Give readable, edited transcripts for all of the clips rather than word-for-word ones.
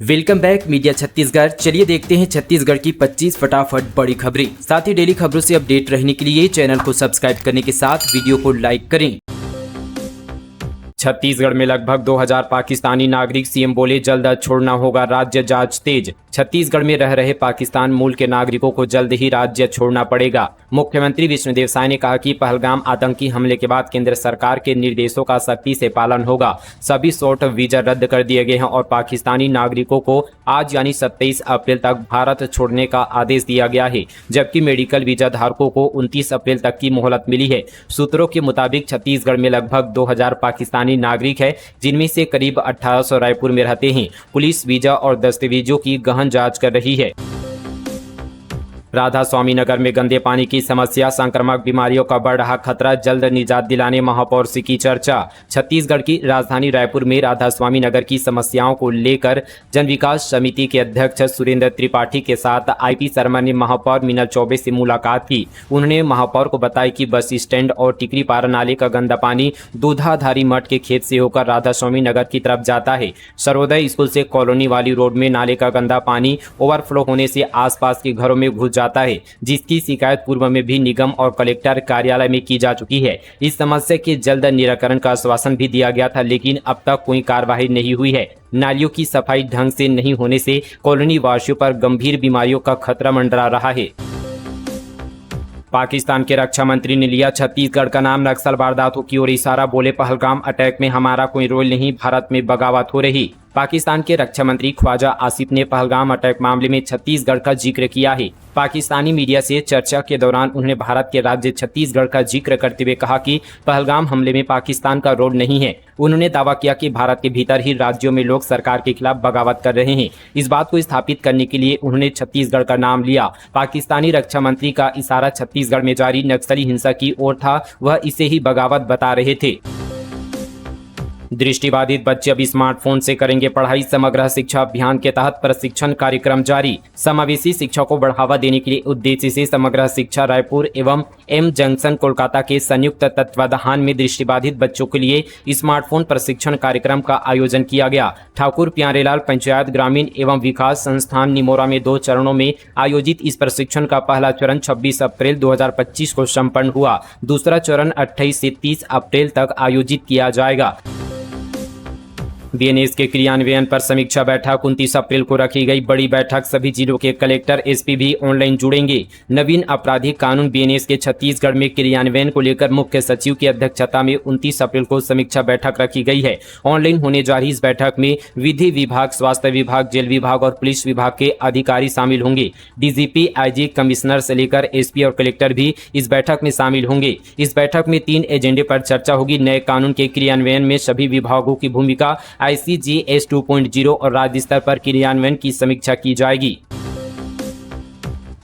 Welcome back media Chhattisgarh. चलिए देखते हैं छत्तीसगढ़ की 25 फटाफट बड़ी खबरें। साथ ही डेली खबरों से अपडेट रहने के लिए चैनल को सब्सक्राइब करने के साथ वीडियो को लाइक करें। छत्तीसगढ़ में लगभग 2000 पाकिस्तानी नागरिक, सीएम बोले जल्द छोड़ना होगा राज्य, जांच तेज। छत्तीसगढ़ में रह रहे पाकिस्तान मूल के नागरिकों को जल्द ही राज्य छोड़ना पड़ेगा। मुख्यमंत्री विष्णुदेव साय ने कहा कि पहलगाम आतंकी हमले के बाद केंद्र सरकार के निर्देशों का सख्ती से पालन होगा। सभी शॉर्ट वीजा रद्द कर दिए गए हैं और पाकिस्तानी नागरिकों को आज यानी 27 अप्रैल तक भारत छोड़ने का आदेश दिया गया है, जबकि मेडिकल वीजा धारकों को 29 अप्रैल तक की मोहलत मिली है। सूत्रों के मुताबिक छत्तीसगढ़ में लगभग 2000 पाकिस्तानी नागरिक है, जिनमें से करीब 1800 रायपुर में रहते हैं। पुलिस वीजा और दस्तावेजों की गहन जांच कर रही है। राधा स्वामी नगर में गंदे पानी की समस्या, संक्रामक बीमारियों का बढ़ रहा खतरा, जल्द निजात दिलाने महापौर से की चर्चा। छत्तीसगढ़ की राजधानी रायपुर में राधा स्वामी नगर की समस्याओं को लेकर जन विकास समिति के अध्यक्ष सुरेंद्र त्रिपाठी के साथ आईपी शर्मा ने महापौर मीनल चौबे से मुलाकात की। उन्होंने महापौर को बताया कि बस स्टैंड और टिकरी पारा नाले का गंदा पानी दूधाधारी मठ के खेत से होकर राधा स्वामी नगर की तरफ जाता है। सर्वोदय स्कूल से कॉलोनी वाली रोड में नाले का गंदा पानी ओवरफ्लो होने से आसपास के घरों में घुस जाता है, जिसकी शिकायत पूर्व में भी निगम और कलेक्टर कार्यालय में की जा चुकी है। इस समस्या के जल्द निराकरण का आश्वासन भी दिया गया था, लेकिन अब तक कोई कार्रवाई नहीं हुई है। नालियों की सफाई ढंग से नहीं होने से कॉलोनी वासियों पर गंभीर बीमारियों का खतरा मंडरा रहा है। पाकिस्तान के रक्षा मंत्री ने लिया छत्तीसगढ़ का नाम, नक्सल वारदातों की ओर इशारा, बोले पहलगाम अटैक में हमारा कोई रोल नहीं, भारत में बगावत हो रही। पाकिस्तान के रक्षा मंत्री ख्वाजा आसिफ ने पहलगाम अटैक मामले में छत्तीसगढ़ का जिक्र किया है। पाकिस्तानी मीडिया से चर्चा के दौरान उन्होंने भारत के राज्य छत्तीसगढ़ का जिक्र करते हुए कहा कि पहलगाम हमले में पाकिस्तान का रोल नहीं है। उन्होंने दावा किया कि भारत के भीतर ही राज्यों में लोग सरकार के खिलाफ बगावत कर रहे हैं। इस बात को स्थापित करने के लिए उन्होंने छत्तीसगढ़ का नाम लिया। पाकिस्तानी रक्षा मंत्री का इशारा छत्तीसगढ़ में जारी नक्सली हिंसा की ओर था, वह इसे ही बगावत बता रहे थे। दृष्टिबाधित बच्चे अब स्मार्टफोन से करेंगे पढ़ाई, समग्र शिक्षा अभियान के तहत प्रशिक्षण कार्यक्रम जारी। समावेशी शिक्षा को बढ़ावा देने के लिए उद्देश्य से समग्र शिक्षा रायपुर एवं एम जंक्शन कोलकाता के संयुक्त तत्वाधान में दृष्टिबाधित बच्चों के लिए स्मार्टफोन प्रशिक्षण कार्यक्रम का आयोजन किया गया। ठाकुर प्यारेलाल पंचायत ग्रामीण एवं विकास संस्थान निमोरा में 2 चरणों में आयोजित इस प्रशिक्षण का पहला चरण 26 अप्रैल 2025 को संपन्न हुआ। दूसरा चरण 28 से 30 अप्रैल तक आयोजित किया जाएगा। बीएनएस के क्रियान्वयन पर समीक्षा बैठक 29 अप्रैल को रखी गई। बड़ी बैठक, सभी जिलों के कलेक्टर एसपी भी ऑनलाइन जुड़ेंगे। नवीन आपराधिक कानून बीएनएस के छत्तीसगढ़ में क्रियान्वयन को लेकर मुख्य सचिव की अध्यक्षता में 29 अप्रैल को समीक्षा बैठक रखी गई है। ऑनलाइन होने जा रही इस बैठक में विधि विभाग, स्वास्थ्य विभाग, जेल विभाग और पुलिस विभाग के अधिकारी शामिल होंगे। डीजीपी, आईजी, कमिश्नर से लेकर एसपी और कलेक्टर भी इस बैठक में शामिल होंगे। इस बैठक में 3 एजेंडे पर चर्चा होगी। नए कानून के क्रियान्वयन में सभी विभागों की भूमिका, ICGS 2.0 और राज्य स्तर पर क्रियान्वयन की समीक्षा की जाएगी।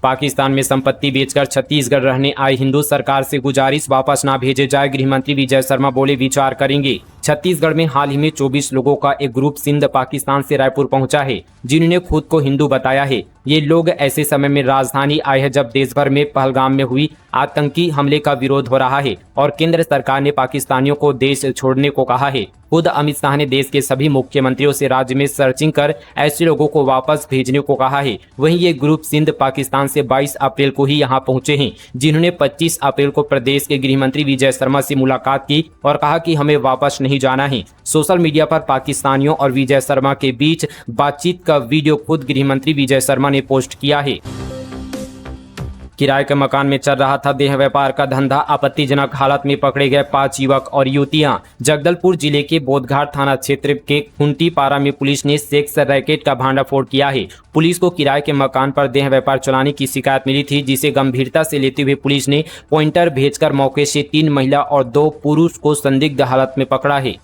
पाकिस्तान में संपत्ति बेचकर छत्तीसगढ़ रहने आए हिंदू, सरकार से गुजारिश वापस ना भेजे जाए। गृह मंत्री विजय शर्मा बोले विचार करेंगे। छत्तीसगढ़ में हाल ही में 24 लोगों का एक ग्रुप सिंध पाकिस्तान से रायपुर पहुंचा है, जिन्होंने खुद को हिंदू बताया है। ये लोग ऐसे समय में राजधानी आए हैं जब देश भर में पहलगाम में हुई आतंकी हमले का विरोध हो रहा है और केंद्र सरकार ने पाकिस्तानियों को देश छोड़ने को कहा है। खुद अमित शाह ने देश के सभी मुख्यमंत्रियों से राज्य में सर्चिंग कर ऐसे लोगों को वापस भेजने को कहा है। वहीं ये ग्रुप सिंध पाकिस्तान से 22 अप्रैल को ही यहां पहुंचे हैं, जिन्होंने 25 अप्रैल को प्रदेश के गृह मंत्री विजय शर्मा से मुलाकात की और कहा कि हमें वापस नहीं जाना है। सोशल मीडिया पर पाकिस्तानियों और विजय शर्मा के बीच बातचीत का वीडियो खुद गृह मंत्री विजय शर्मा ने पोस्ट किया है। किराए के मकान में चल रहा था देह व्यापार का धंधा, आपत्तिजनक हालत में पकड़े गए 5 युवक और युवतियां। जगदलपुर जिले के बोधघाट थाना क्षेत्र के खुंटी पारा में पुलिस ने सेक्स रैकेट का भांडाफोड़ किया है। पुलिस को किराए के मकान पर देह व्यापार चलाने की शिकायत मिली थी, जिसे गंभीरता से लेते हुए पुलिस ने पॉइंटर भेजकर मौके से 3 महिला और 2 पुरुष को संदिग्ध हालत में पकड़ा है।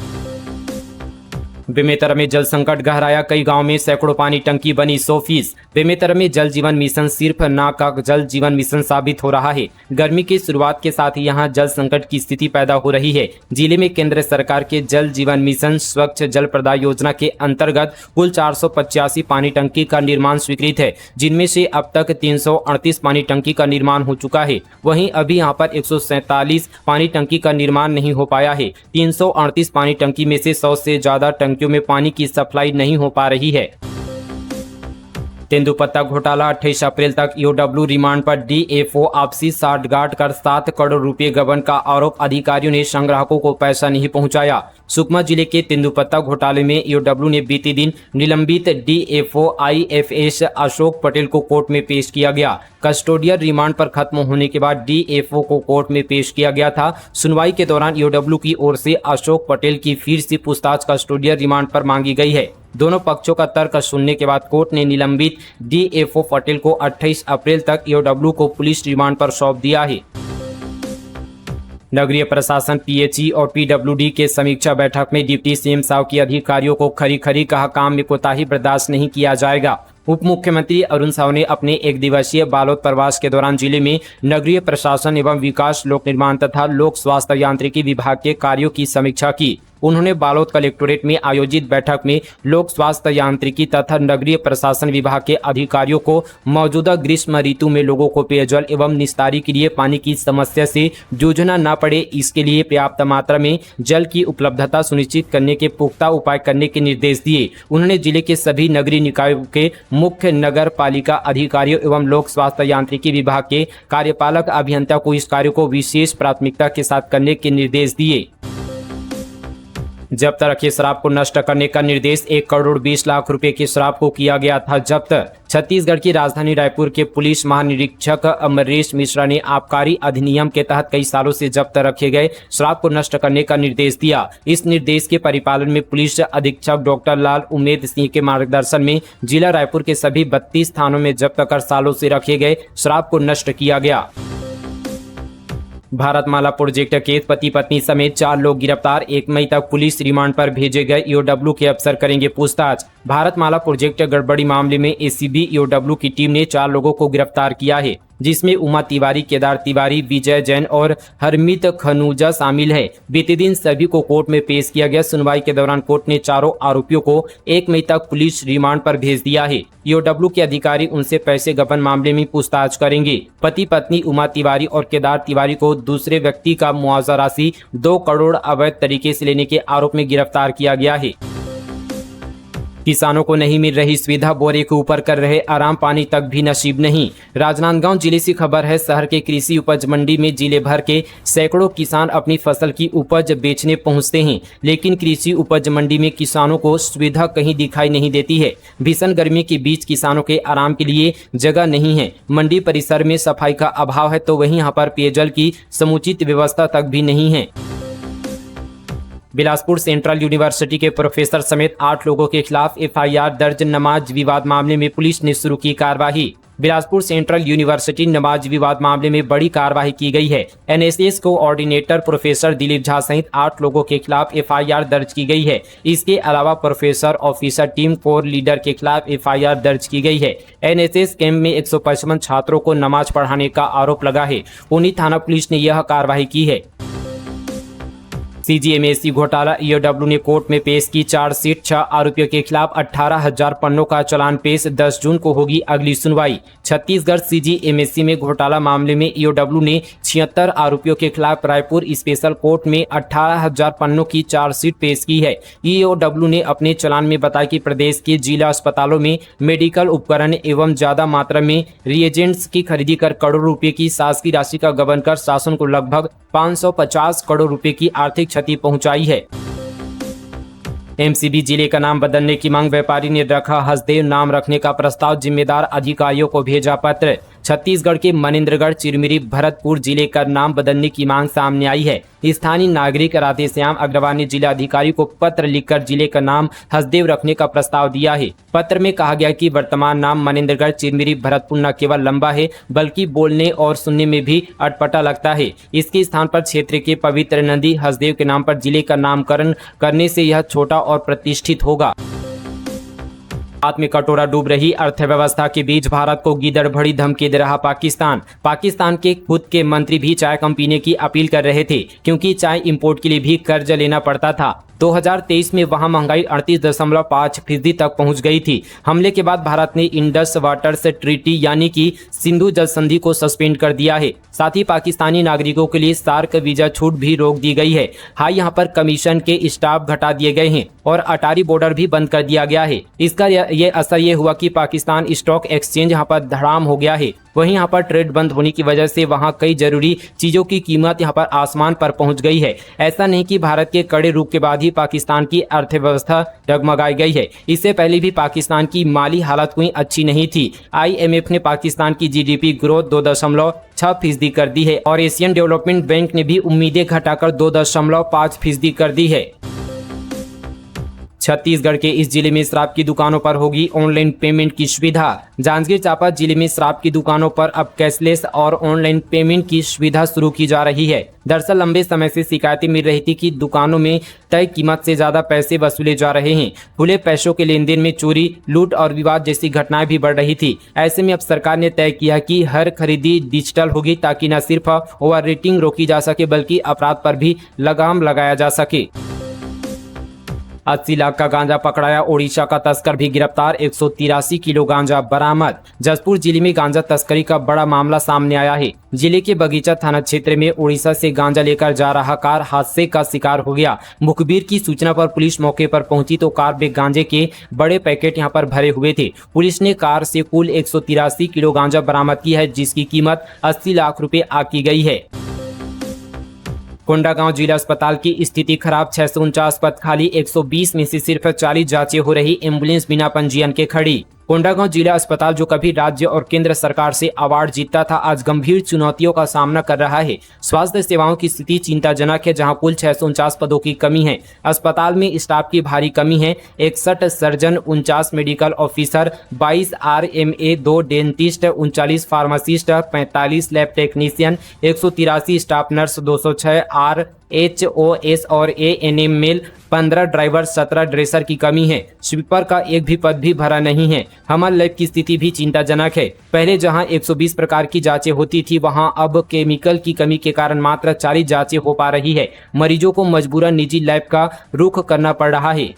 बेमेतरा में जल संकट गहराया, कई गांव में सैकड़ों पानी टंकी बनी 100%। बेमेतरा में जल जीवन मिशन सिर्फ नाम का जल जीवन मिशन साबित हो रहा है। गर्मी की शुरुआत के साथ ही यहां जल संकट की स्थिति पैदा हो रही है। जिले में केंद्र सरकार के जल जीवन मिशन स्वच्छ जल प्रदाय योजना के अंतर्गत कुल 485 पानी टंकी का निर्माण स्वीकृत है, जिनमें से अब तक 338 पानी टंकी का निर्माण हो चुका है। वहीं अभी यहां पर 147 पानी टंकी का निर्माण नहीं हो पाया है। 338 पानी टंकी में से 100 से ज्यादा टंकियों में पानी की सप्लाई नहीं हो पा रही है। तेंदुपत्ता घोटाला 28 अप्रैल तक ईओडब्ल्यू रिमांड पर डीएफओ आपसी साठगांठ कर 7 करोड़ रुपए गबन का आरोप। अधिकारियों ने संग्राहकों को पैसा नहीं पहुंचाया। सुकमा जिले के तेंदुपत्ता घोटाले में ईओडब्ल्यू ने बीते दिन निलंबित डीएफओ आईएफएस अशोक पटेल को कोर्ट में पेश किया गया। कस्टोडियल रिमांड पर खत्म होने के बाद डीएफओ को कोर्ट में पेश किया गया था। सुनवाई के दौरान ईओडब्ल्यू की ओर से अशोक पटेल की फिर से पूछताछ कस्टोडियल रिमांड पर मांगी गई है। दोनों पक्षों का तर्क सुनने के बाद कोर्ट ने निलंबित डीएफओ पटेल को 28 अप्रैल तक ईओडब्ल्यू को पुलिस रिमांड पर सौंप दिया है। नगरीय प्रशासन पीएचई और पीडब्ल्यूडी के समीक्षा बैठक में डिप्टी सीएम साहब की अधिकारियों को खरी कहा, काम में कोताही बर्दाश्त नहीं किया जाएगा। उप मुख्यमंत्री अरुण साव ने अपने एक दिवसीय बालोद प्रवास के दौरान जिले में नगरीय प्रशासन एवं विकास, लोक निर्माण तथा लोक स्वास्थ्य यांत्रिकी विभाग के कार्यों की समीक्षा की। उन्होंने बालोद कलेक्टोरेट में आयोजित बैठक में लोक स्वास्थ्य यांत्रिकी तथा नगरीय प्रशासन विभाग के अधिकारियों को मौजूदा ग्रीष्म ऋतु में लोगों को पेयजल एवं निस्तारी के लिए पानी की समस्या से जूझना न पड़े, इसके लिए पर्याप्त मात्रा में जल की उपलब्धता सुनिश्चित करने के पुख्ता उपाय करने के निर्देश दिए। उन्होंने जिले के सभी नगरीय निकायों के मुख्य नगर पालिका अधिकारियों एवं लोक स्वास्थ्य यांत्रिकी विभाग के कार्यपालक अभियंता को इस कार्य को विशेष प्राथमिकता के साथ करने के निर्देश दिए। जब्त रखे शराब को नष्ट करने का निर्देश। 1 करोड़ 20 लाख रुपए की शराब को किया गया था जब्त। छत्तीसगढ़ की राजधानी रायपुर के पुलिस महानिरीक्षक अमरेश मिश्रा ने आबकारी अधिनियम के तहत कई सालों से जब्त रखे गए शराब को नष्ट करने का निर्देश दिया। इस निर्देश के परिपालन में पुलिस अधीक्षक डॉक्टर लाल उमेद सिंह के मार्गदर्शन में जिला रायपुर के सभी 32 थानों में जब्त कर सालों से रखे गए शराब को नष्ट किया गया। भारतमाला प्रोजेक्ट के पति पत्नी समेत 4 लोग गिरफ्तार। 1 मई तक पुलिस रिमांड पर भेजे गए। ईओडब्ल्यू के अफसर करेंगे पूछताछ। भारतमाला प्रोजेक्ट गड़बड़ी मामले में एसीबी ईओडब्ल्यू की टीम ने 4 लोगों को गिरफ्तार किया है, जिसमें उमा तिवारी, केदार तिवारी, विजय जैन और हरमीत खनूजा शामिल है। बीते दिन सभी को कोर्ट में पेश किया गया। सुनवाई के दौरान कोर्ट ने चारों आरोपियों को 1 मई तक पुलिस रिमांड पर भेज दिया है। ईओडब्ल्यू के अधिकारी उनसे पैसे गबन मामले में पूछताछ करेंगे। पति पत्नी उमा तिवारी और केदार तिवारी को दूसरे व्यक्ति का मुआवजा राशि 2 करोड़ अवैध तरीके से लेने के आरोप में गिरफ्तार किया गया है। किसानों को नहीं मिल रही सुविधा, बोरे के ऊपर कर रहे आराम, पानी तक भी नसीब नहीं। राजनांदगांव जिले से खबर है। शहर के कृषि उपज मंडी में जिले भर के सैकड़ों किसान अपनी फसल की उपज बेचने पहुंचते हैं, लेकिन कृषि उपज मंडी में किसानों को सुविधा कहीं दिखाई नहीं देती है। भीषण गर्मी के बीच किसानों के आराम के लिए जगह नहीं है। मंडी परिसर में सफाई का अभाव है, तो वहीं यहाँ पर पेयजल की समुचित व्यवस्था तक भी नहीं है। बिलासपुर सेंट्रल यूनिवर्सिटी के प्रोफेसर समेत 8 लोगों के खिलाफ एफआईआर दर्ज। नमाज विवाद मामले में पुलिस ने शुरू की कार्रवाई। बिलासपुर सेंट्रल यूनिवर्सिटी नमाज विवाद मामले में बड़ी कार्रवाई की गई है। NSS coordinator professor Dilip Jha सहित 8 लोगों के खिलाफ एफआईआर दर्ज की गई है। इसके अलावा professor officer team core leader के खिलाफ एफआईआर दर्ज की गई है। एनएसएस कैंप में 155 छात्रों को नमाज पढ़ाने का आरोप लगा है। उन्हीं थाना पुलिस ने यह कार्रवाई की है। सीजीएमएससी घोटाला। ईओडब्ल्यू ने कोर्ट में पेश की चार्जशीट। 6 आरोपियों के खिलाफ 18,000 पन्नों का चालान पेश। 10 जून को होगी अगली सुनवाई। छत्तीसगढ़ सीजीएमएससी में घोटाला मामले में ईओडब्ल्यू ने 76 आरोपियों के खिलाफ रायपुर स्पेशल कोर्ट में 18,000 पन्नों की चार्जशीट पेश की है। ईओडब्ल्यू ने अपने चालान में बताया कि प्रदेश के जिला अस्पतालों में मेडिकल उपकरण एवं ज्यादा मात्रा में रिएजेंट्स की खरीदी कर करोड़ों रुपए की शासकीय राशि का गबन कर शासन को लगभग 550 करोड़ रुपए की आर्थिक क्षति पहुंचाई है। एमसीबी जिले का नाम बदलने की मांग। व्यापारी ने रखा हसदेव नाम रखने का प्रस्ताव। जिम्मेदार अधिकारियों को भेजा पत्र। छत्तीसगढ़ के मनेन्द्रगढ़, चिरमिरी, भरतपुर जिले का नाम बदलने की मांग सामने आई है। स्थानीय नागरिक राधेश्याम अग्रवाल ने जिला अधिकारी को पत्र लिखकर जिले का नाम हसदेव रखने का प्रस्ताव दिया है। पत्र में कहा गया कि वर्तमान नाम मनेन्द्रगढ़, चिरमिरी, भरतपुर न केवल लंबा है बल्कि बोलने और सुनने में भी अटपटा लगता है। इसके स्थान पर क्षेत्र के पवित्र नदी हसदेव के नाम पर जिले का नामकरण करने से यह छोटा और प्रतिष्ठित होगा। हाथ में कटोरा डूब रही अर्थव्यवस्था के बीच भारत को गीदड़-भड़ी धमकी दे रहा पाकिस्तान। पाकिस्तान के खुद के मंत्री भी चाय कम पीने की अपील कर रहे थे, क्योंकि चाय इंपोर्ट के लिए भी कर्ज लेना पड़ता था। 2023 में वहां महंगाई 38.5% तक पहुंच गई थी। हमले के बाद भारत ने इंडस वाटर्स ट्रीटी यानी कि सिंधु जल संधि को सस्पेंड कर दिया है। साथ ही पाकिस्तानी नागरिकों के लिए सार्क वीजा छूट भी रोक दी गई है। यहाँ पर कमीशन के स्टाफ घटा दिए गए हैं और अटारी बॉर्डर भी बंद कर दिया गया है। इसका ये असर ये हुआ कि पाकिस्तान स्टॉक एक्सचेंज यहाँ पर धड़ाम हो गया है। वहीं यहाँ पर ट्रेड बंद होने की वजह से वहाँ कई जरूरी चीजों की कीमत यहाँ पर आसमान पर पहुंच गई है। ऐसा नहीं कि भारत के कड़े रुख के बाद ही पाकिस्तान की अर्थव्यवस्था डगमगाई गई है, इससे पहले भी पाकिस्तान की माली हालत कोई अच्छी नहीं थी। IMF ने पाकिस्तान की GDP ग्रोथ 2.6% कर दी है और एशियन डेवलपमेंट बैंक ने भी उम्मीदें घटाकर 2.5% कर दी है। छत्तीसगढ़ के इस जिले में शराब की दुकानों पर होगी ऑनलाइन पेमेंट की सुविधा। जांजगीर चांपा जिले में शराब की दुकानों पर अब कैशलेस और ऑनलाइन पेमेंट की सुविधा शुरू की जा रही है। दरअसल लंबे समय से शिकायतें मिल रही थी कि दुकानों में तय कीमत से ज्यादा पैसे वसूले जा रहे हैं। खुले पैसों के लेन देन में चोरी, लूट और विवाद जैसी घटनाएं भी बढ़ रही थी। ऐसे में अब सरकार ने तय किया कि हर खरीदी डिजिटल होगी ताकि न सिर्फ ओवर रेटिंग रोकी जा सके बल्कि अपराध पर भी लगाम लगाया जा सके। 80 लाख का गांजा पकड़ाया, ओडिशा का तस्कर भी गिरफ्तार, 183 किलो गांजा बरामद। जसपुर जिले में गांजा तस्करी का बड़ा मामला सामने आया है। जिले के बगीचा थाना क्षेत्र में ओडिशा से गांजा लेकर जा रहा कार हादसे का शिकार हो गया। मुखबिर की सूचना पर पुलिस मौके पर पहुंची तो कार में गांजे के बड़े पैकेट यहां पर भरे हुए थे। पुलिस ने कार से कुल 183 किलो गांजा बरामद की है, जिसकी कीमत 80 लाख रुपए आकी गई है। कोंडागांव जिला अस्पताल की स्थिति खराब, 649 पद खाली, 120 में से सिर्फ 40 जांचें हो रही, एम्बुलेंस बिना पंजीयन के खड़ी। कोंडागांव जिला अस्पताल जो कभी राज्य और केंद्र सरकार से अवार्ड जीतता था, आज गंभीर चुनौतियों का सामना कर रहा है। स्वास्थ्य सेवाओं की स्थिति चिंताजनक है, जहां कुल 649 पदों की कमी है। अस्पताल में स्टाफ की भारी कमी है। 61 surgeon, 49 medical officer, 22 RMA, 2 dentist, 39 pharmacist, 45 lab technician, 183 staff nurse, 206 RHOS और ANM मेल, 15 ड्राइवर, 17 ड्रेसर की कमी है। स्वीपर का एक भी पद भी भरा नहीं है। हमर लैब की स्थिति भी चिंताजनक है। पहले जहां 120 प्रकार की जांचें होती थी, वहां अब केमिकल की कमी के कारण मात्र 40 जांचें हो पा रही है। मरीजों को मजबूरन निजी लैब का रुख करना पड़ रहा है।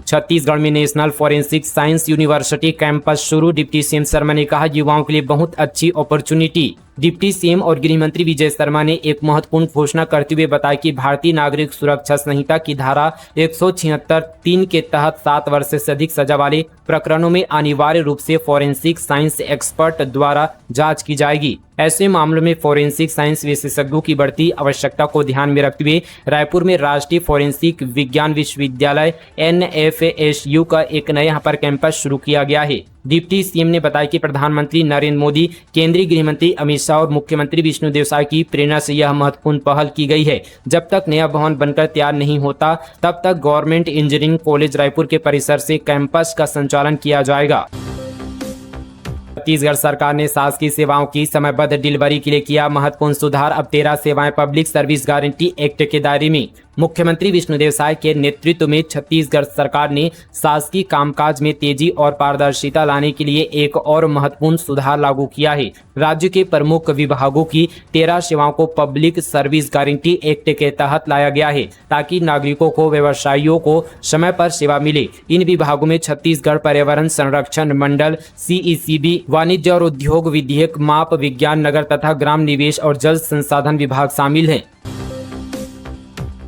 छत्तीसगढ़ में national forensic science university campus शुरू, डिप्टी CM शर्मा ने कहा युवाओं के लिए बहुत अच्छी अपॉर्चुनिटी। डिप्टी CM और गृह मंत्री विजय शर्मा ने एक महत्वपूर्ण घोषणा करते हुए बताया कि भारतीय नागरिक सुरक्षा संहिता की धारा 176(3) के तहत 7 वर्ष से अधिक सजा वाले प्रकरणों में अनिवार्य रूप से फॉरेंसिक साइंस एक्सपर्ट द्वारा जांच की जाएगी। ऐसे मामलों में फॉरेंसिक साइंस विशेषज्ञों की बढ़ती आवश्यकता को ध्यान में रखते हुए रायपुर में राष्ट्रीय फॉरेंसिक विज्ञान विश्वविद्यालय NFASU का एक नया यहाँ पर कैंपस शुरू किया गया है। डिप्टी CM ने बताया कि प्रधानमंत्री नरेंद्र मोदी, केंद्रीय गृह मंत्री अमित शाह और मुख्यमंत्री विष्णुदेव साय की प्रेरणा से यह महत्वपूर्ण पहल की गई है। जब तक नया भवन बनकर तैयार नहीं होता, तब तक गवर्नमेंट इंजीनियरिंग कॉलेज रायपुर के परिसर से कैंपस का संचालन किया जाएगा। छत्तीसगढ़ सरकार ने शासकीय सेवाओं की समयबद्ध डिलीवरी के लिए किया महत्वपूर्ण सुधार। अब 13 सेवाएं पब्लिक सर्विस गारंटी एक्ट के दायरे में। मुख्यमंत्री विष्णुदेव साय के नेतृत्व में छत्तीसगढ़ सरकार ने शासकीय कामकाज में तेजी और पारदर्शिता लाने के लिए एक और महत्वपूर्ण सुधार लागू किया है। राज्य के प्रमुख विभागों की 13 सेवाओं को पब्लिक सर्विस गारंटी एक्ट के तहत लाया गया है, ताकि नागरिकों को, व्यवसायियों को समय पर सेवा मिले। इन विभागों में छत्तीसगढ़ पर्यावरण संरक्षण मंडल, CECB, वाणिज्य और उद्योग, विधेयक, माप, विज्ञान, नगर तथा ग्राम निवेश और जल संसाधन विभाग शामिल हैं।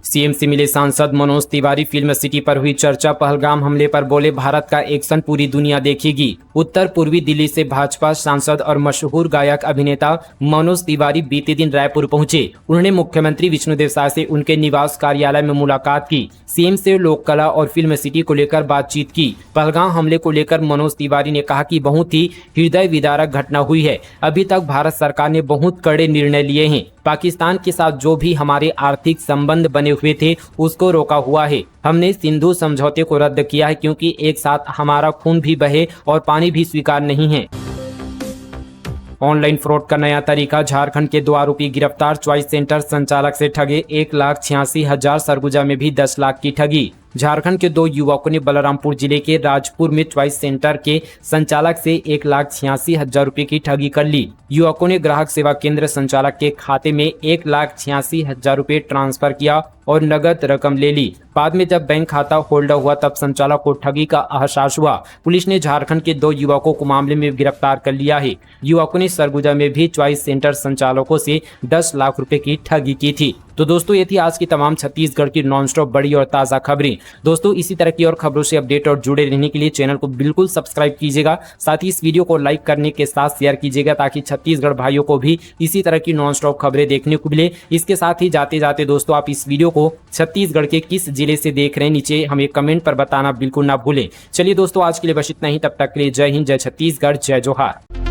CM से मिले सांसद मनोज तिवारी, फिल्म सिटी पर हुई चर्चा। पहलगाम हमले पर बोले भारत का एक्शन पूरी दुनिया देखेगी। उत्तर पूर्वी दिल्ली से भाजपा सांसद और मशहूर गायक अभिनेता मनोज तिवारी बीते दिन रायपुर पहुंचे। उन्होंने मुख्यमंत्री विष्णुदेव साय से उनके निवास कार्यालय में मुलाकात की। CM से लोक कला और फिल्म सिटी को लेकर बातचीत की। पहलगाम हमले को लेकर मनोज तिवारी ने कहा कि बहुत ही हृदय विदारक घटना हुई है। अभी तक भारत सरकार ने बहुत कड़े निर्णय लिए हैं। पाकिस्तान के साथ जो भी हमारे आर्थिक संबंध बने हुए थे, उसको रोका हुआ है। हमने सिंधु समझौते को रद्द किया है, क्योंकि एक साथ हमारा खून भी बहे और पानी भी स्वीकार नहीं है। ऑनलाइन फ्रॉड का नया तरीका, झारखंड के 2 आरोपी गिरफ्तार। चॉइस सेंटर संचालक से ठगे 1,86,000, सरगुजा में भी 10 लाख की ठगी। झारखंड के 2 युवकों ने बलरामपुर जिले के राजपुर में चॉइस सेंटर के संचालक से 1,86,000 रुपए की ठगी कर ली। युवकों ने ग्राहक सेवा केंद्र संचालक के खाते में 1,86,000 रुपए ट्रांसफर किया और नगद रकम ले ली। बाद में जब बैंक खाता होल्ड हुआ तब संचालक को ठगी का एहसास हुआ। पुलिस ने झारखंड के 2 युवकों को मामले में गिरफ्तार कर लिया है। युवकों ने सरगुजा में भी चॉइस सेंटर संचालकों से 10 लाख रुपए की ठगी की थी। तो दोस्तों ये थी आज की तमाम छत्तीसगढ़ की नॉनस्टॉप बड़ी और ताज़ा खबरें। दोस्तों इसी तरह की और खबरों से अपडेट और जुड़े रहने के लिए चैनल को बिल्कुल सब्सक्राइब कीजिएगा। साथ ही इस वीडियो को लाइक करने के साथ शेयर कीजिएगा ताकि छत्तीसगढ़ भाइयों को भी इसी तरह की नॉनस्टॉप खबरें देखने को मिले। इसके साथ ही जाते जाते दोस्तों आप इस वीडियो को छत्तीसगढ़ के किस जिले से देख रहे हैं नीचे हमें कमेंट पर बताना बिल्कुल ना भूलें। चलिए दोस्तों आज के लिए बस इतना ही। तब तक के लिए जय हिंद, जय छत्तीसगढ़, जय जोहार।